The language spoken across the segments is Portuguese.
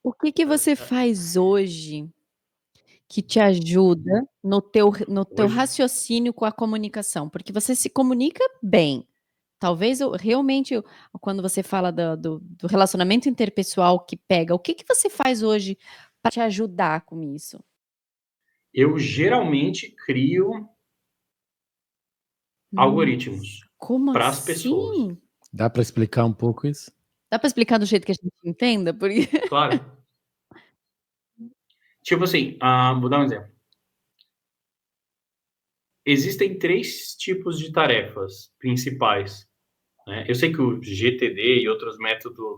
O que que você faz hoje que te ajuda no teu Hoje, raciocínio com a comunicação? Porque você se comunica bem. Talvez eu realmente quando você fala do relacionamento interpessoal que pega, o que que você faz hoje para te ajudar com isso? eu geralmente crio Nossa, algoritmos como para as pessoas. assim? Dá para explicar um pouco isso? Dá para explicar do jeito que a gente entenda? Porque Claro. Tipo assim, vou dar um exemplo. Existem 3 tipos de tarefas principais, né. Eu sei que o GTD e outras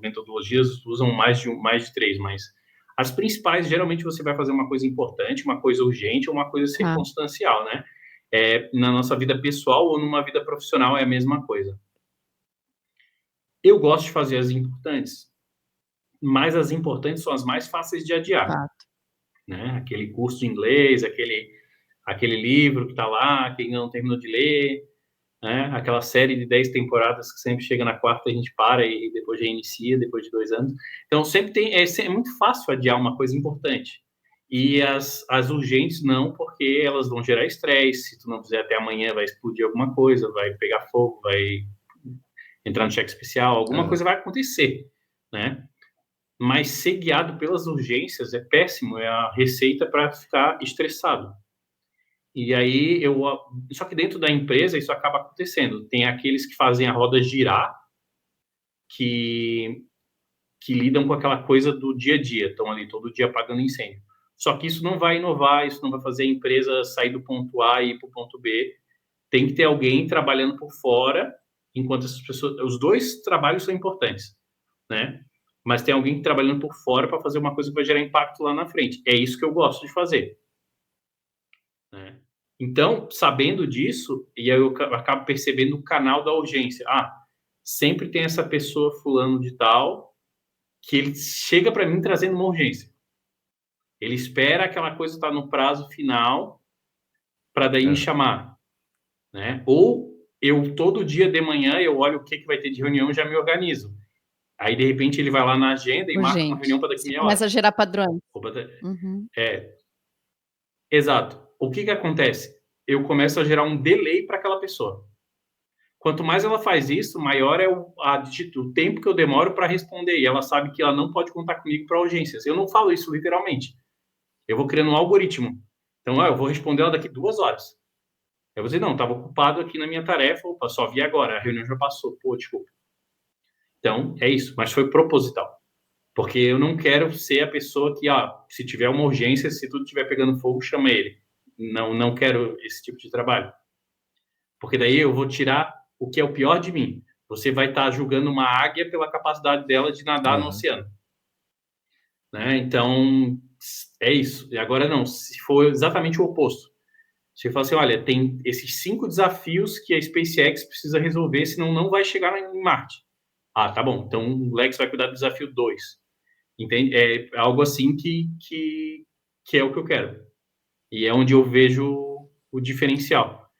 metodologias usam mais de 3, mas as principais, geralmente, você vai fazer uma coisa importante, uma coisa urgente ou uma coisa Tá, circunstancial, né. Na nossa vida pessoal ou numa vida profissional é a mesma coisa. Eu gosto de fazer as importantes, mas as importantes são as mais fáceis de adiar, fato. né. Aquele curso de inglês, aquele livro que está lá, que ainda não terminou de ler, né? Aquela série de 10 temporadas que sempre chega na quarta a gente para e depois reinicia, depois de 2 anos. Então sempre tem, é muito fácil adiar uma coisa importante. E as urgentes não, porque elas vão gerar estresse. Se tu não fizer até amanhã, vai explodir alguma coisa, vai pegar fogo, vai entrar no cheque especial, alguma Aham. coisa vai acontecer, né? Mas ser guiado pelas urgências é péssimo, é a receita para ficar estressado. E aí só que dentro da empresa isso acaba acontecendo. Tem aqueles que fazem a roda girar, que que lidam com aquela coisa do dia a dia, estão ali todo dia apagando incêndio. Só que isso não vai inovar, isso não vai fazer a empresa sair do ponto A e ir para o ponto B. Tem que ter alguém trabalhando por fora, enquanto essas pessoas, os 2 trabalhos são importantes, né, mas tem alguém trabalhando por fora para fazer uma coisa que vai gerar impacto lá na frente. É isso que eu gosto de fazer. Né. Então, sabendo disso, e aí eu acabo percebendo o canal da urgência. Sempre tem essa pessoa fulano de tal, que ele chega para mim trazendo uma urgência. Ele espera aquela coisa estar no prazo final para daí me Aham. chamar, né. Ou eu todo dia de manhã eu olho o que vai ter de reunião e já me organizo. Aí de repente ele vai lá na agenda e marca uma reunião Urgente. para daqui Você meia hora. começa a gerar padrões. Opa, Uhum. é, exato. O que acontece? Eu começo a gerar um delay para aquela pessoa. Quanto mais ela faz isso, maior é o tempo que eu demoro para responder. E ela sabe que ela não pode contar comigo para urgências. Eu não falo isso literalmente. Eu vou criando um algoritmo. Então, eu vou responder ela daqui 2 horas. Eu vou dizer, não, estava ocupado aqui na minha tarefa, opa, só vi agora, a reunião já passou, pô, desculpa. Então, é isso, mas foi proposital. Porque eu não quero ser a pessoa que, se tiver uma urgência, se tudo estiver pegando fogo, chama ele. Não, não quero esse tipo de trabalho. Porque daí eu vou tirar o que é o pior de mim. Você vai estar julgando uma águia pela capacidade dela de nadar no Aham. oceano, né? Então, é isso. E agora não, se for exatamente o oposto. Você fala assim, olha, tem esses 5 desafios que a SpaceX precisa resolver, senão não vai chegar em Marte. Tá bom. Então o Lex vai cuidar do desafio 2. Entende? É algo assim que é o que eu quero. E é onde eu vejo o diferencial.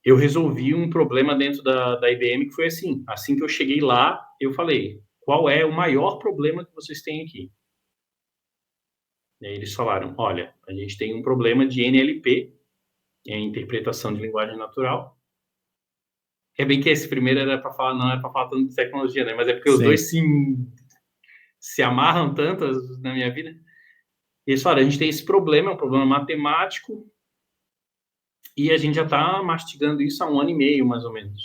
Eu resolvi um problema dentro da IBM que foi assim. Assim que eu cheguei lá, eu falei: qual é o maior problema que vocês têm aqui? E aí eles falaram: olha, a gente tem um problema de NLP, interpretação de linguagem natural. É bem que esse primeiro era para falar, não era para falar tanto de tecnologia, né? Mas é porque os Sim. dois se amarram tanto na minha vida. E eles falaram: a gente tem esse problema, é um problema matemático, e a gente já está mastigando isso há 1 ano e meio, mais ou menos,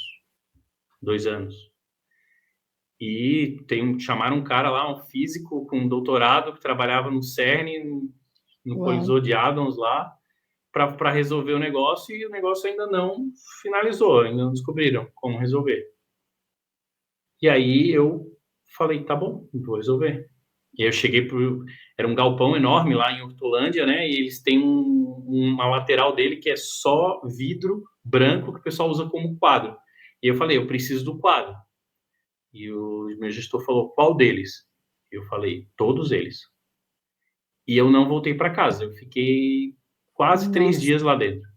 2 anos. E chamaram um cara lá, um físico com um doutorado, que trabalhava no CERN, no Uau. colisor de hadrons lá, para resolver o negócio, e o negócio ainda não finalizou, ainda não descobriram como resolver. E aí eu falei, tá bom, vou resolver. E aí eu cheguei era um galpão enorme lá em Hortolândia, né? E eles têm uma lateral dele que é só vidro branco que o pessoal usa como quadro. E eu falei, eu preciso do quadro. E o meu gestor falou, qual deles? Eu falei, todos eles. E eu não voltei para casa. Eu fiquei quase 3 Nossa. dias lá dentro.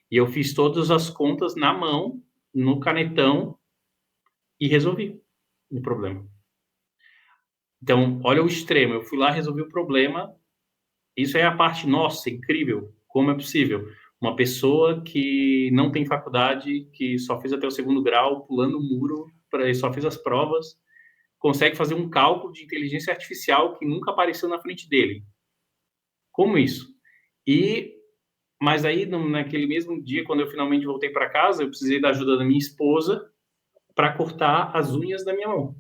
E eu fiz todas as contas na mão, no canetão, e resolvi o problema. Então, olha o extremo. Eu fui lá, resolvi o problema. Isso é a parte, nossa, incrível. Como é possível? Uma pessoa que não tem faculdade, que só fez até o 2º grau, pulando o muro, só fez as provas, consegue fazer um cálculo de inteligência artificial que nunca apareceu na frente dele. Como isso? Mas aí, naquele mesmo dia, quando eu finalmente voltei para casa, eu precisei da ajuda da minha esposa para cortar as unhas da minha mão.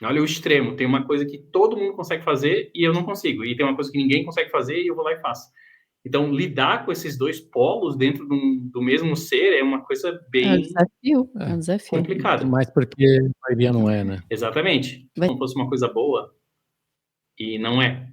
Olha o extremo. Tem uma coisa que todo mundo consegue fazer e eu não consigo. E tem uma coisa que ninguém consegue fazer e eu vou lá e faço. Então, lidar com esses dois polos dentro do mesmo ser é uma coisa É um bem desafio, é um desafio. complicada. Mais porque a maioria não é, né? Exatamente. Se não fosse uma coisa boa, e não é.